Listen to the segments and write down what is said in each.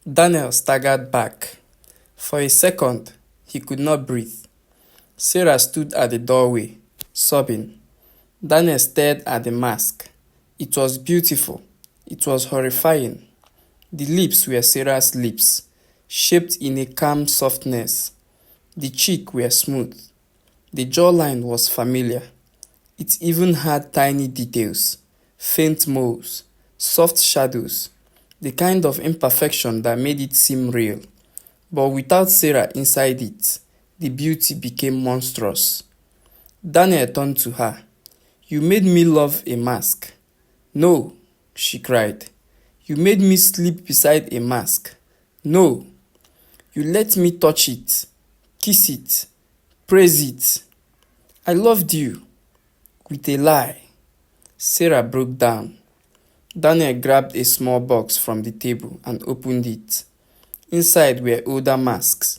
Daniel staggered back. For a second, he could not breathe. Sarah stood at the doorway, sobbing. Daniel stared at the mask. It was beautiful. It was horrifying. The lips were Sarah's lips, shaped in a calm softness. The cheeks were smooth. The jawline was familiar. It even had tiny details, faint moles, soft shadows, the kind of imperfection that made it seem real. But without Sarah inside it, the beauty became monstrous. Daniel turned to her. You made me love a mask. No, she cried. You made me sleep beside a mask. No, you let me touch it, kiss it, praise it. I loved you. With a lie. Sarah broke down. Daniel grabbed a small box from the table and opened it. Inside were older masks,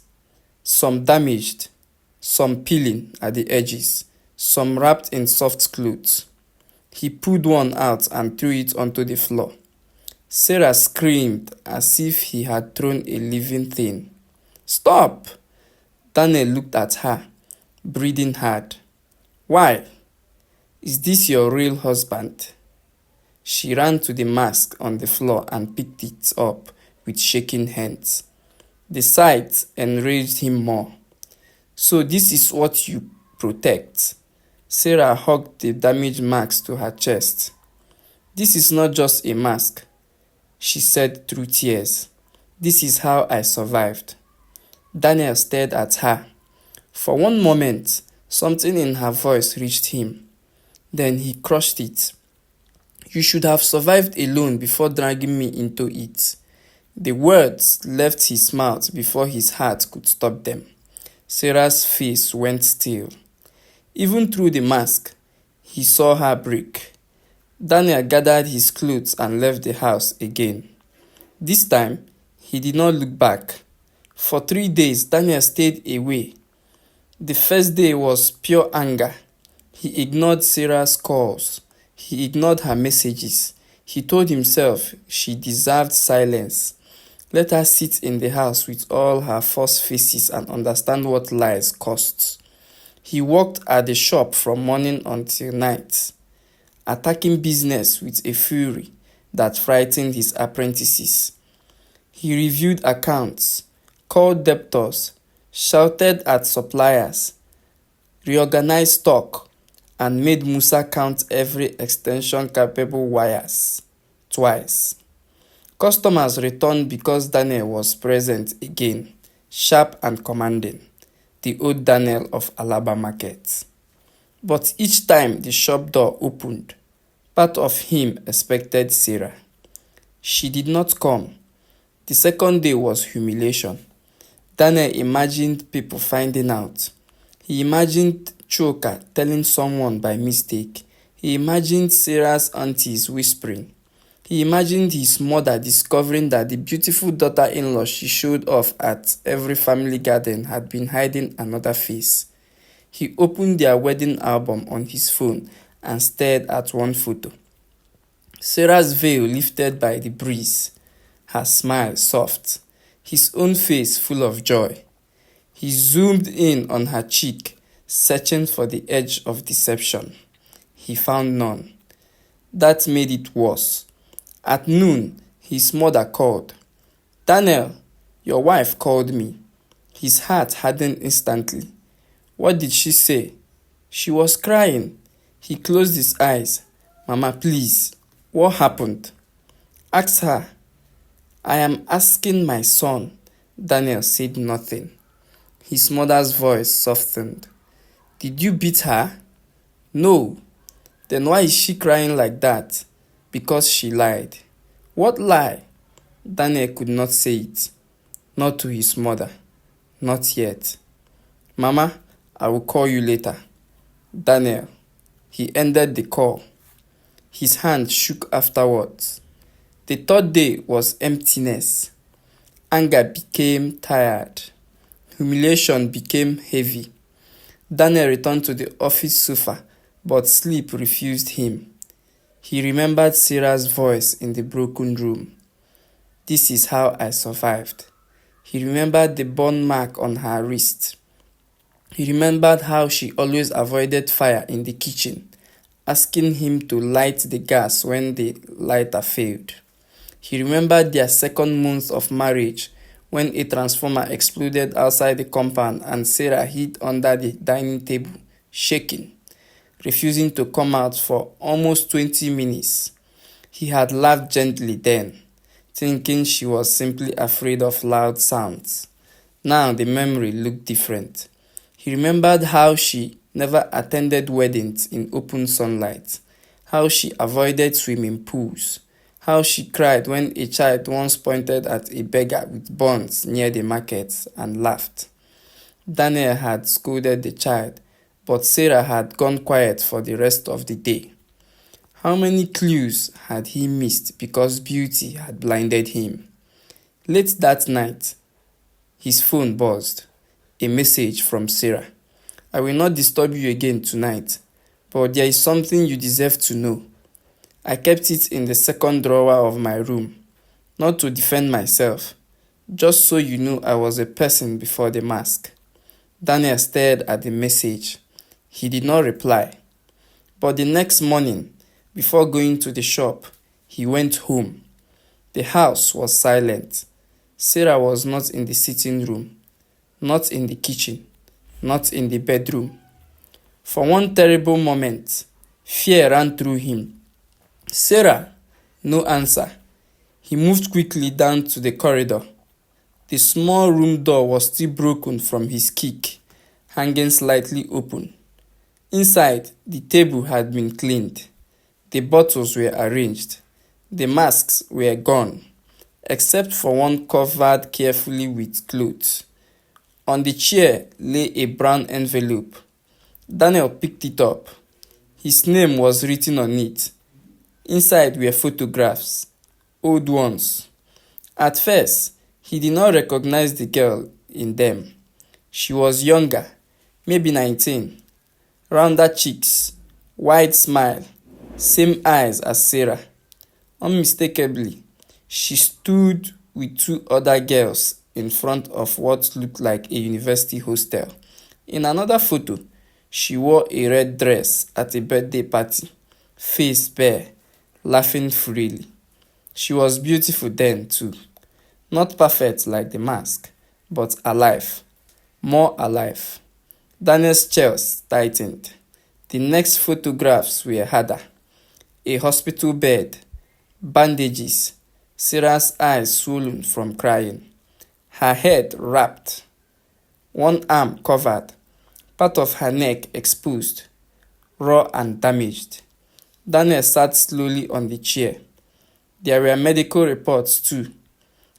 some damaged, some peeling at the edges, some wrapped in soft clothes. He pulled one out and threw it onto the floor. Sarah screamed as if he had thrown a living thing. Stop! Daniel looked at her, breathing hard. Why? Is this your real husband? She ran to the mask on the floor and picked it up with shaking hands. The sight enraged him more. So this is what you protect. Sarah hugged the damaged mask to her chest. This is not just a mask, she said through tears. This is how I survived. Daniel stared at her. For one moment, something in her voice reached him. Then he crushed it. You should have survived alone before dragging me into it. The words left his mouth before his heart could stop them. Sarah's face went still. Even through the mask, he saw her break. Daniel gathered his clothes and left the house again. This time, he did not look back. For 3 days, Daniel stayed away. The first day was pure anger. He ignored Sarah's calls. He ignored her messages. He told himself she deserved silence. Let her sit in the house with all her false faces and understand what lies cost. He worked at the shop from morning until night, attacking business with a fury that frightened his apprentices. He reviewed accounts, called debtors, shouted at suppliers, reorganized stock, and made Musa count every extension capable wires twice. Customers returned because Daniel was present again, sharp and commanding, the old Daniel of Alaba Market. But each time the shop door opened, part of him expected Sarah. She did not come. The second day was humiliation. Daniel imagined people finding out. He imagined Choka telling someone by mistake. He imagined Sarah's aunties whispering. He imagined his mother discovering that the beautiful daughter-in-law she showed off at every family gathering had been hiding another face. He opened their wedding album on his phone and stared at one photo. Sarah's veil lifted by the breeze, her smile soft, his own face full of joy. He zoomed in on her cheek, searching for the edge of deception. He found none. That made it worse. At noon, his mother called. Daniel, your wife called me. His heart hardened instantly. What did she say? She was crying. He closed his eyes. Mama, please, what happened? Ask her. I am asking my son. Daniel said nothing. His mother's voice softened. Did you beat her? No. Then why is she crying like that? Because she lied. What lie? Daniel could not say it. Not to his mother. Not yet. Mama, I will call you later. Daniel. He ended the call. His hand shook afterwards. The third day was emptiness. Anger became tired. Humiliation became heavy. Daniel returned to the office sofa, but sleep refused him. He remembered Sarah's voice in the broken room. This is how I survived. He remembered the burn mark on her wrist. He remembered how she always avoided fire in the kitchen, asking him to light the gas when the lighter failed. He remembered their second month of marriage when a transformer exploded outside the compound and Sarah hid under the dining table, shaking, refusing to come out for almost 20 minutes. He had laughed gently then, thinking she was simply afraid of loud sounds. Now the memory looked different. He remembered how she never attended weddings in open sunlight, how she avoided swimming pools, how she cried when a child once pointed at a beggar with buns near the market and laughed. Daniel had scolded the child, but Sarah had gone quiet for the rest of the day. How many clues had he missed because beauty had blinded him? Late that night, his phone buzzed. A message from Sarah. I will not disturb you again tonight, but there is something you deserve to know. I kept it in the second drawer of my room, not to defend myself, just so you know I was a person before the mask. Daniel stared at the message. He did not reply. But the next morning, before going to the shop, he went home. The house was silent. Sarah was not in the sitting room, not in the kitchen, not in the bedroom. For one terrible moment, fear ran through him. Sarah, no answer. He moved quickly down to the corridor. The small room door was still broken from his kick, hanging slightly open. Inside, the table had been cleaned. The bottles were arranged. The masks were gone, except for one covered carefully with clothes. On the chair lay a brown envelope. Daniel picked it up. His name was written on it. Inside were photographs, old ones. At first, he did not recognize the girl in them. She was younger, maybe 19. Rounder cheeks, wide smile, same eyes as Sarah. Unmistakably, she stood with two other girls in front of what looked like a university hostel. In another photo, she wore a red dress at a birthday party, face bare, laughing freely. She was beautiful then too. Not perfect like the mask, but alive. More alive. Daniel's chest tightened. The next photographs were harder. A hospital bed, bandages, Sarah's eyes swollen from crying, her head wrapped, one arm covered, part of her neck exposed, raw and damaged. Daniel sat slowly on the chair. There were medical reports too.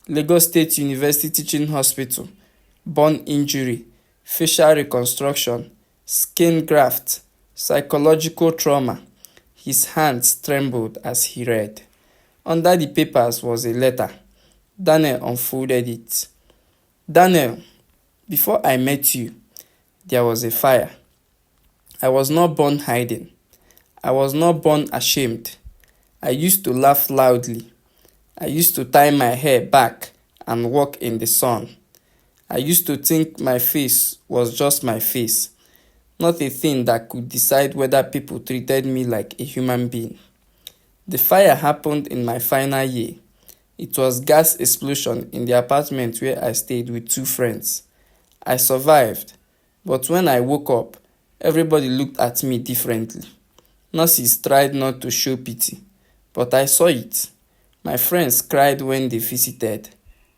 Lagos State University Teaching Hospital, burn injury, facial reconstruction, skin graft, psychological trauma. His hands trembled as he read. Under the papers was a letter. Daniel unfolded it. Daniel, before I met you, there was a fire. I was not born hiding. I was not born ashamed. I used to laugh loudly. I used to tie my hair back and walk in the sun. I used to think my face was just my face, not a thing that could decide whether people treated me like a human being. The fire happened in my final year. It was gas explosion in the apartment where I stayed with two friends. I survived, but when I woke up, everybody looked at me differently. Nurses tried not to show pity, but I saw it. My friends cried when they visited.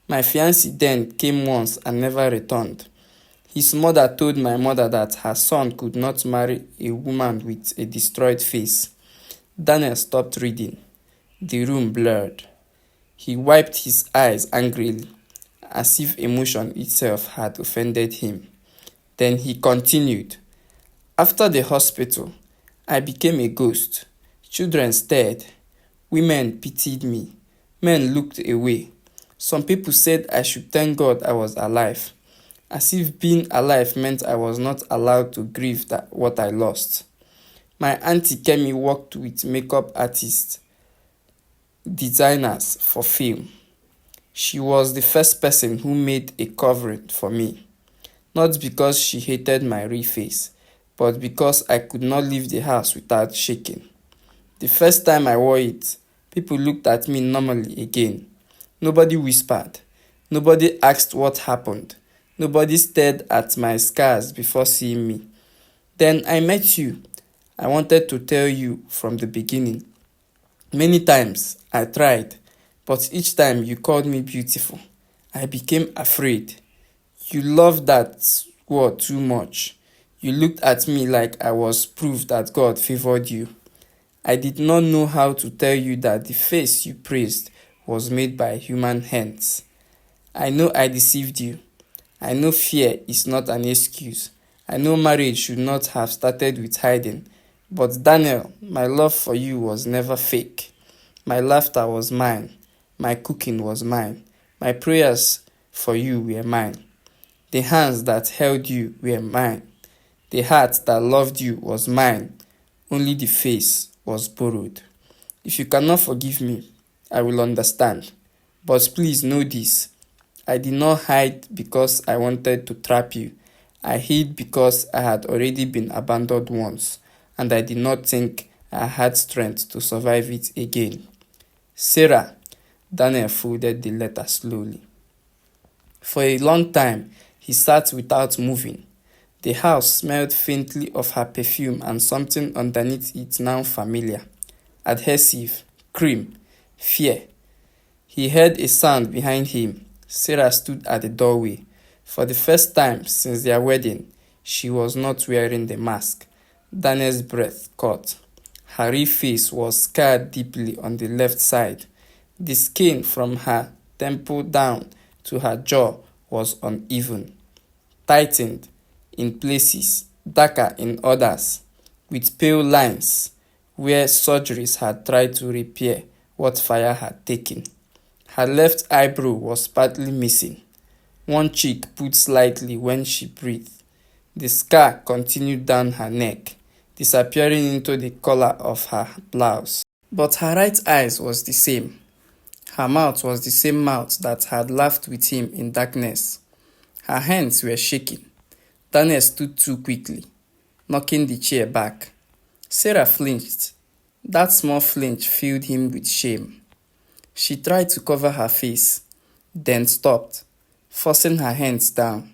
My fiancé then came once and never returned. His mother told my mother that her son could not marry a woman with a destroyed face. Daniel stopped reading. The room blurred. He wiped his eyes angrily, as if emotion itself had offended him. Then he continued. After the hospital, I became a ghost. Children stared. Women pitied me. Men looked away. Some people said I should thank God I was alive, as if being alive meant I was not allowed to grieve what I lost. My auntie Kemi worked with makeup artists, designers for film. She was the first person who made a covering for me, not because she hated my real face, but because I could not leave the house without shaking. The first time I wore it, people looked at me normally again. Nobody whispered. Nobody asked what happened. Nobody stared at my scars before seeing me. Then I met you. I wanted to tell you from the beginning. Many times I tried, but each time you called me beautiful. I became afraid. You loved that word too much. You looked at me like I was proof that God favored you. I did not know how to tell you that the face you praised was made by human hands. I know I deceived you. I know fear is not an excuse. I know marriage should not have started with hiding. But Daniel, my love for you was never fake. My laughter was mine. My cooking was mine. My prayers for you were mine. The hands that held you were mine. The heart that loved you was mine. Only the face was borrowed. If you cannot forgive me, I will understand. But please know this. I did not hide because I wanted to trap you. I hid because I had already been abandoned once, and I did not think I had strength to survive it again. Sarah, Daniel folded the letter slowly. For a long time, he sat without moving. The house smelled faintly of her perfume and something underneath it now familiar. Adhesive, cream, fear. He heard a sound behind him. Sarah stood at the doorway. For the first time since their wedding, she was not wearing the mask. Daniel's breath caught. Her real face was scarred deeply on the left side. The skin from her temple down to her jaw was uneven, tightened in places, darker in others, with pale lines where surgeries had tried to repair what fire had taken. Her left eyebrow was partly missing. One cheek pulled slightly when she breathed. The scar continued down her neck, disappearing into the collar of her blouse. But her right eye was the same. Her mouth was the same mouth that had laughed with him in darkness. Her hands were shaking. Daniel stood too quickly, knocking the chair back. Sarah flinched. That small flinch filled him with shame. She tried to cover her face, then stopped, forcing her hands down.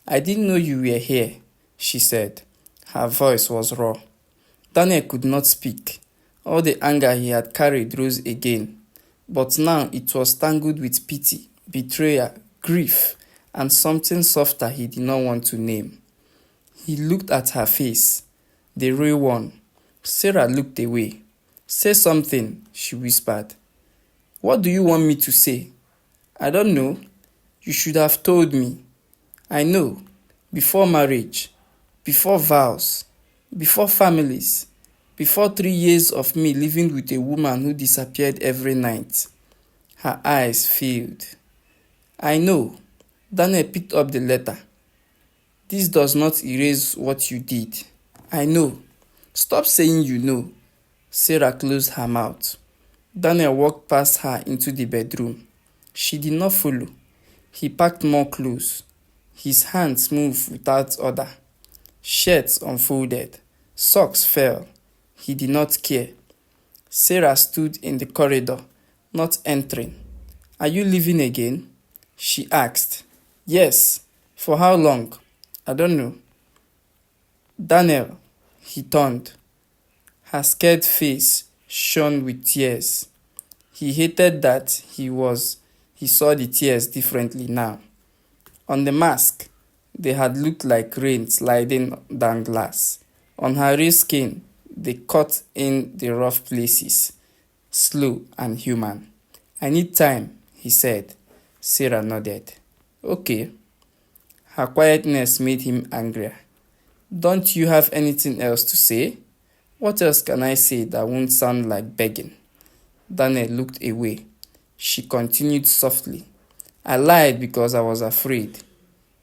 I didn't know you were here, she said. Her voice was raw. Daniel could not speak. All the anger he had carried rose again, but now it was tangled with pity, betrayal, grief, and something softer he did not want to name. He looked at her face, the real one. Sarah looked away. Say something, she whispered. What do you want me to say? I don't know. You should have told me. I know. Before marriage, before vows, before families, before 3 years of me living with a woman who disappeared every night. Her eyes filled. I know. Daniel picked up the letter. This does not erase what you did. I know. Stop saying you know. Sarah closed her mouth. Daniel walked past her into the bedroom. She did not follow. He packed more clothes. His hands moved without order. Shirts unfolded. Socks fell. He did not care. Sarah stood in the corridor, not entering. Are you leaving again? She asked. Yes. For how long? I don't know. Daniel, he turned. Her scared face shone with tears. He hated that he saw the tears differently now. On the mask, they had looked like rain sliding down glass. On her real skin, they cut in the rough places, slow and human. I need time, he said. Sarah nodded. Okay. Her quietness made him angrier. Don't you have anything else to say? What else can I say that won't sound like begging? Daniel looked away. She continued softly. I lied because I was afraid.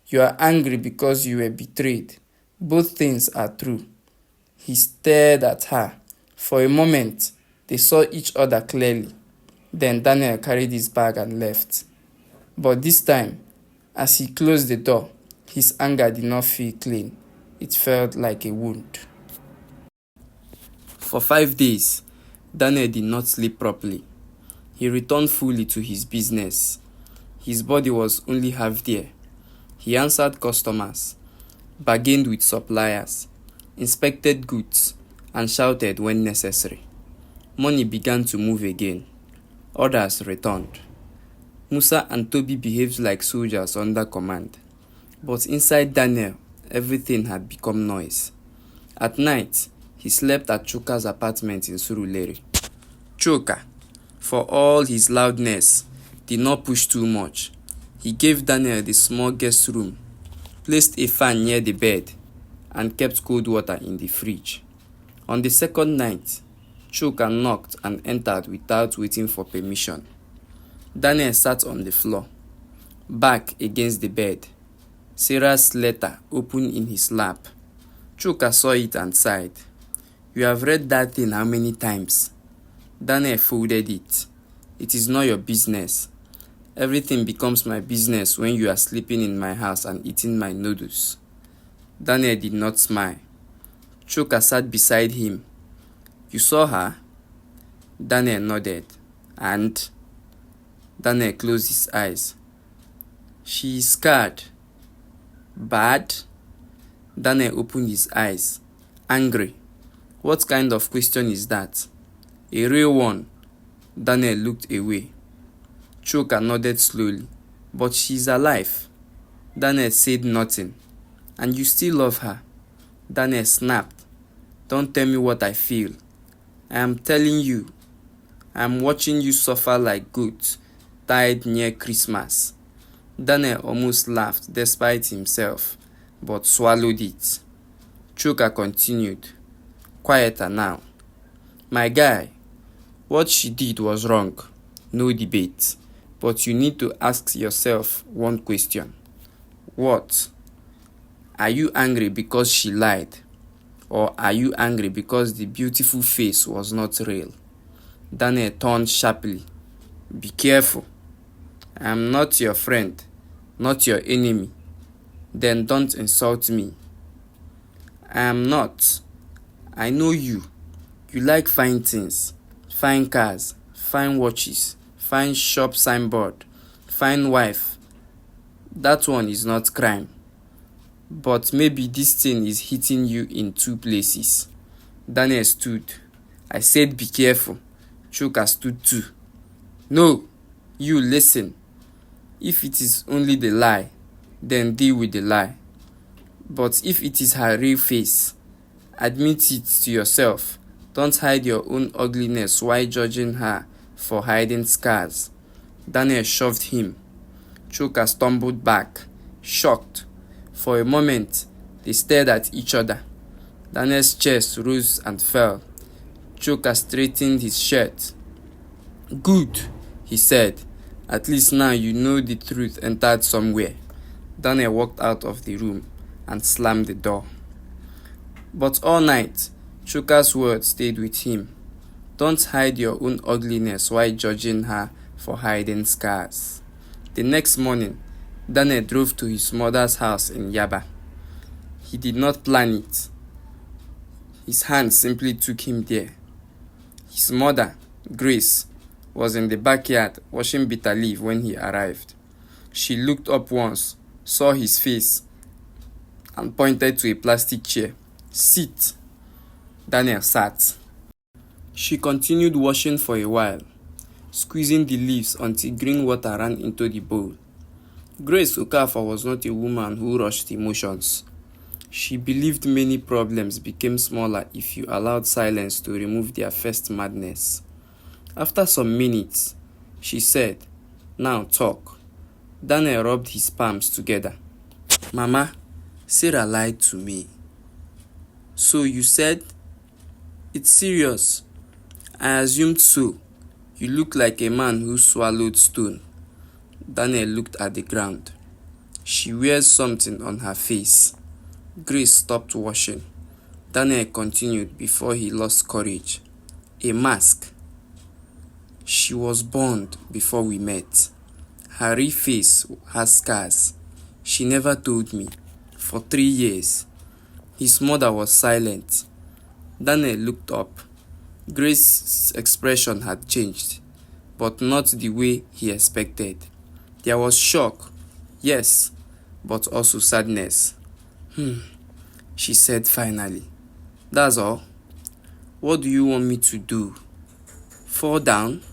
You are angry because you were betrayed. Both things are true. He stared at her. For a moment, they saw each other clearly. Then Daniel carried his bag and left. But this time, as he closed the door, his anger did not feel clean. It felt like a wound. For 5 days, Daniel did not sleep properly. He returned fully to his business. His body was only half there. He answered customers, bargained with suppliers, inspected goods, and shouted when necessary. Money began to move again. Orders returned. Musa and Toby behaved like soldiers under command. But inside Daniel, everything had become noise. At night, he slept at Chuka's apartment in Surulere. Chuka, for all his loudness, did not push too much. He gave Daniel the small guest room, placed a fan near the bed, and kept cold water in the fridge. On the second night, Chuka knocked and entered without waiting for permission. Daniel sat on the floor, back against the bed. Sarah's letter open in his lap. Chuka saw it and sighed. "You have read that thing how many times?" Daniel folded it. "It is not your business. Everything becomes my business when you are sleeping in my house and eating my noodles." Daniel did not smile. Chuka sat beside him. "You saw her?" Daniel nodded. "And?" Daniel closed his eyes. "She is scared." "Bad?" Daniel opened his eyes. "Angry." "What kind of question is that?" "A real one." Daniel looked away. Chuka nodded slowly. "But she's alive." Daniel said nothing. "And you still love her?" Daniel snapped. "Don't tell me what I feel. I am telling you. I am watching you suffer like goats tied near Christmas." Daniel almost laughed despite himself, but swallowed it. Chuka continued, quieter now. "My guy, what she did was wrong. No debate. But you need to ask yourself one question. What? Are you angry because she lied? Or are you angry because the beautiful face was not real?" Daniel turned sharply. "Be careful. I am not your friend, not your enemy. Then don't insult me." "I am not. I know you. You like fine things, fine cars, fine watches, fine shop signboard, fine wife. That one is not crime. But maybe this thing is hitting you in two places." Daniel stood. "I said be careful." Chuka stood too. "No, you listen. If it is only the lie, then deal with the lie. But if it is her real face, admit it to yourself. Don't hide your own ugliness while judging her for hiding scars." Daniel shoved him. Chuka stumbled back, shocked. For a moment, they stared at each other. Daniel's chest rose and fell. Chuka straightened his shirt. "Good," he said. "At least now you know the truth entered somewhere." Daniel walked out of the room and slammed the door. But all night, Chuka's words stayed with him. Don't hide your own ugliness while judging her for hiding scars. The next morning, Daniel drove to his mother's house in Yaba. He did not plan it. His hand simply took him there. His mother, Grace, was in the backyard washing bitter leaf when he arrived. She looked up once, saw his face, and pointed to a plastic chair. "Sit." Daniel sat. She continued washing for a while, squeezing the leaves until green water ran into the bowl. Grace Okafor was not a woman who rushed emotions. She believed many problems became smaller if you allowed silence to remove their first madness. After some minutes, she said, "Now talk." Daniel rubbed his palms together. "Mama, Sarah lied to me." "So you said?" "It's serious." "I assumed so. You look like a man who swallowed stone." Daniel looked at the ground. "She wears something on her face." Grace stopped washing. Daniel continued before he lost courage. "A mask. She was burned before we met. Her real face has scars. She never told me. For 3 years. His mother was silent. Daniel looked up. Grace's expression had changed, but not the way he expected. There was shock, yes, but also sadness. She said finally. That's all. What do you want me to do? Fall down?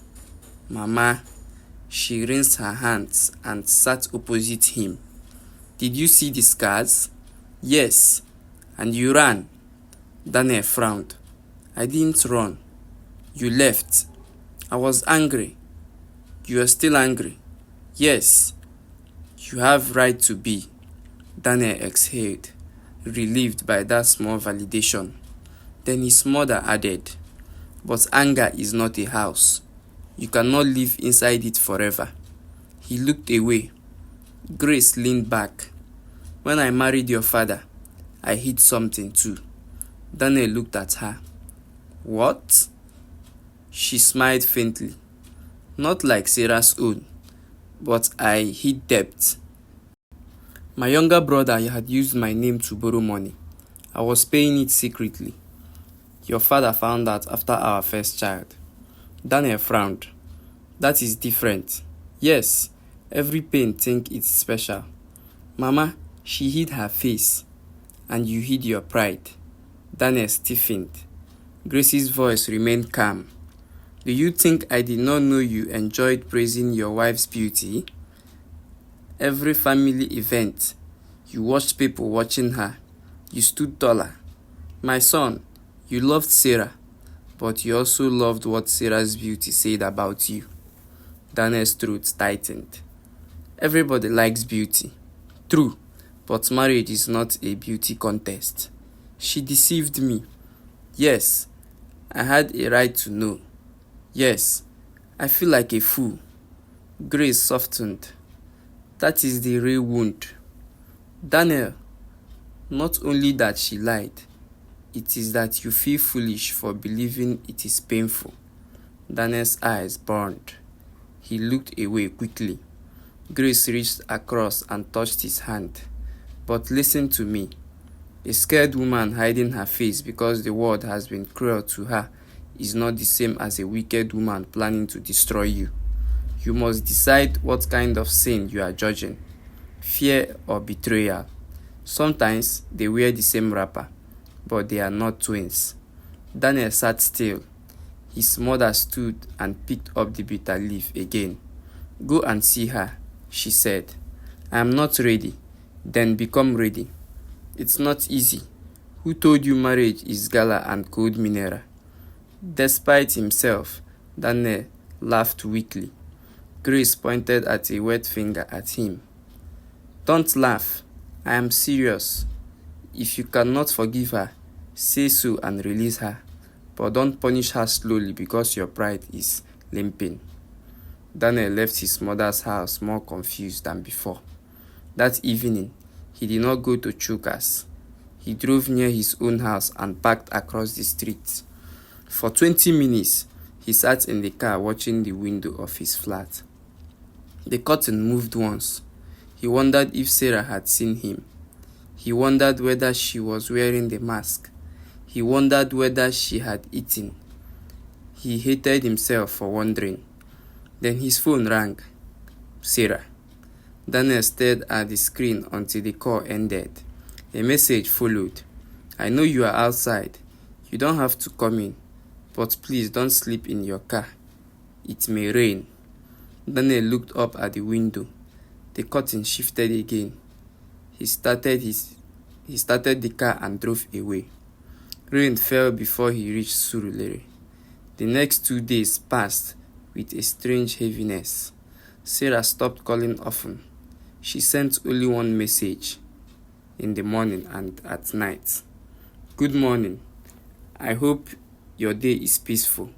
Mama. She rinsed her hands and sat opposite him. Did you see the scars? Yes. And you ran? Daniel frowned. I didn't run. You left. I was angry. You are still angry? Yes. You have right to be. Daniel exhaled, relieved by that small validation. Then his mother added, but anger is not a house. You cannot live inside it forever. He looked away. Grace leaned back. When I married your father, I hid something too. Daniel looked at her. What? She smiled faintly. Not like Sarah's own, but I hid debt. My younger brother had used my name to borrow money. I was paying it secretly. Your father found out after our first child. Daniel frowned. That is different. Yes, every parent thinks it's special. Mama, she hid her face, and you hid your pride. Daniel stiffened. Grace's voice remained calm. Do you think I did not know you enjoyed praising your wife's beauty? Every family event, you watched people watching her. You stood taller. My son, you loved Sarah, but you also loved what Sarah's beauty said about you. Daniel's throat tightened. Everybody likes beauty. True, but marriage is not a beauty contest. She deceived me. Yes, I had a right to know. Yes, I feel like a fool. Grace softened. That is the real wound. Daniel, not only that she lied, it is that you feel foolish for believing it is painful. Daniel's eyes burned. He looked away quickly. Grace reached across and touched his hand. But listen to me. A scared woman hiding her face because the world has been cruel to her is not the same as a wicked woman planning to destroy you. You must decide what kind of sin you are judging, fear or betrayal. Sometimes they wear the same wrapper, but they are not twins. Daniel sat still. His mother stood and picked up the bitter leaf again. Go and see her, she said. I am not ready. Then become ready. It's not easy. Who told you marriage is gala and cold mineral? Despite himself, Daniel laughed weakly. Grace pointed at a wet finger at him. Don't laugh. I am serious. If you cannot forgive her, say so and release her. But don't punish her slowly because your pride is limping. Daniel left his mother's house more confused than before. That evening, he did not go to Chuka's. He drove near his own house and parked across the street. For 20 minutes, he sat in the car watching the window of his flat. The curtain moved once. He wondered if Sarah had seen him. He wondered whether she was wearing the mask. He wondered whether she had eaten. He hated himself for wondering. Then his phone rang. Sarah. Daniel stared at the screen until the call ended. A message followed. I know you are outside. You don't have to come in. But please don't sleep in your car. It may rain. Daniel looked up at the window. The curtain shifted again. He started the car and drove away. Rain fell before he reached Surulere. The next 2 days passed with a strange heaviness. Sarah stopped calling often. She sent only one message, in the morning and at night. Good morning. I hope your day is peaceful.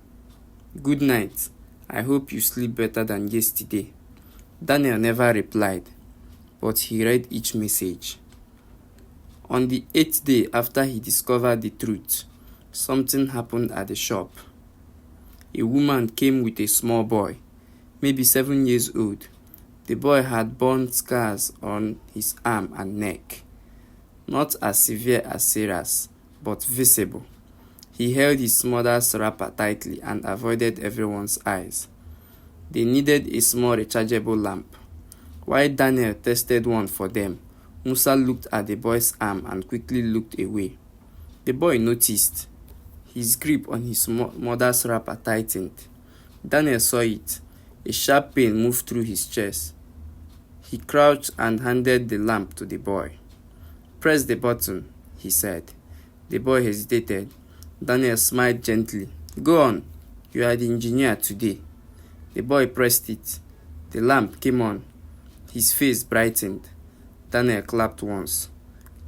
Good night. I hope you sleep better than yesterday. Daniel never replied, but he read each message. On the 8th day after he discovered the truth, something happened at the shop. A woman came with a small boy, maybe 7 years old. The boy had burn scars on his arm and neck, not as severe as Sarah's, but visible. He held his mother's wrapper tightly and avoided everyone's eyes. They needed a small rechargeable lamp. While Daniel tested one for them, Musa looked at the boy's arm and quickly looked away. The boy noticed. His grip on his mother's wrapper tightened. Daniel saw it. A sharp pain moved through his chest. He crouched and handed the lamp to the boy. "Press the button," he said. The boy hesitated. Daniel smiled gently. "Go on. You are the engineer today." The boy pressed it. The lamp came on. His face brightened. Daniel clapped once.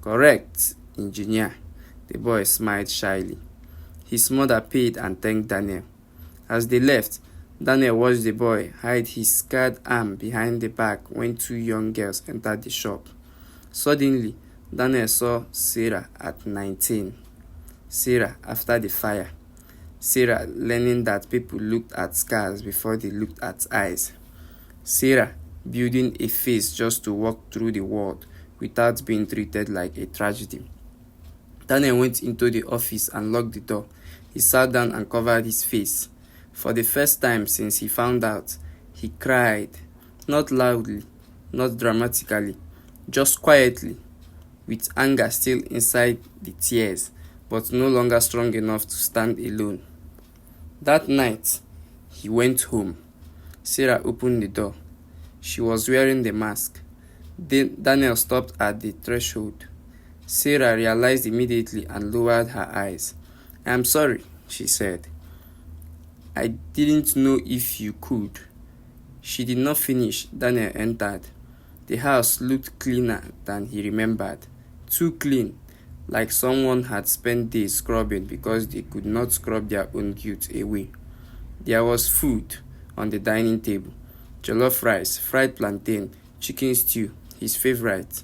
"Correct, engineer." The boy smiled shyly. His mother paid and thanked Daniel. As they left, Daniel watched the boy hide his scarred arm behind the back when two young girls entered the shop. Suddenly, Daniel saw Sarah at 19. Sarah after the fire. Sarah learning that people looked at scars before they looked at eyes. Sarah building a face just to walk through the world without being treated like a tragedy. Daniel went into the office and locked the door. He sat down and covered his face. For the first time since he found out, he cried. Not loudly, not dramatically, just quietly, with anger still inside the tears, but no longer strong enough to stand alone. That night, he went home. Sarah opened the door. She was wearing the mask. Daniel stopped at the threshold. Sarah realized immediately and lowered her eyes. "I'm sorry," she said. "I didn't know if you could." She did not finish. Daniel entered. The house looked cleaner than he remembered. Too clean, like someone had spent days scrubbing because they could not scrub their own guilt away. There was food on the dining table. Jollof rice, fried plantain, chicken stew, his favorite.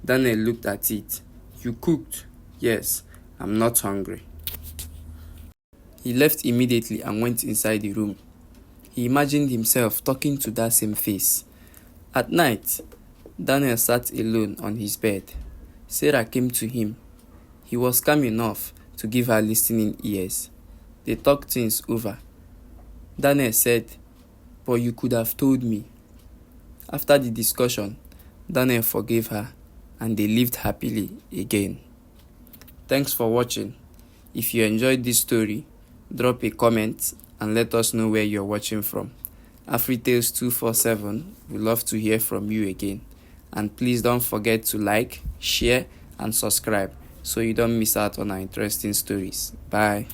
Daniel looked at it. "You cooked?" "Yes, I'm not hungry." He left immediately and went inside the room. He imagined himself talking to that same face. At night, Daniel sat alone on his bed. Sarah came to him. He was calm enough to give her listening ears. They talked things over. Daniel said, "But you could have told me." After the discussion, Daniel forgave her and they lived happily again. Thanks for watching. If you enjoyed this story, drop a comment and let us know where you're watching from. Afritales 247 would love to hear from you again. And please don't forget to like, share, and subscribe so you don't miss out on our interesting stories. Bye.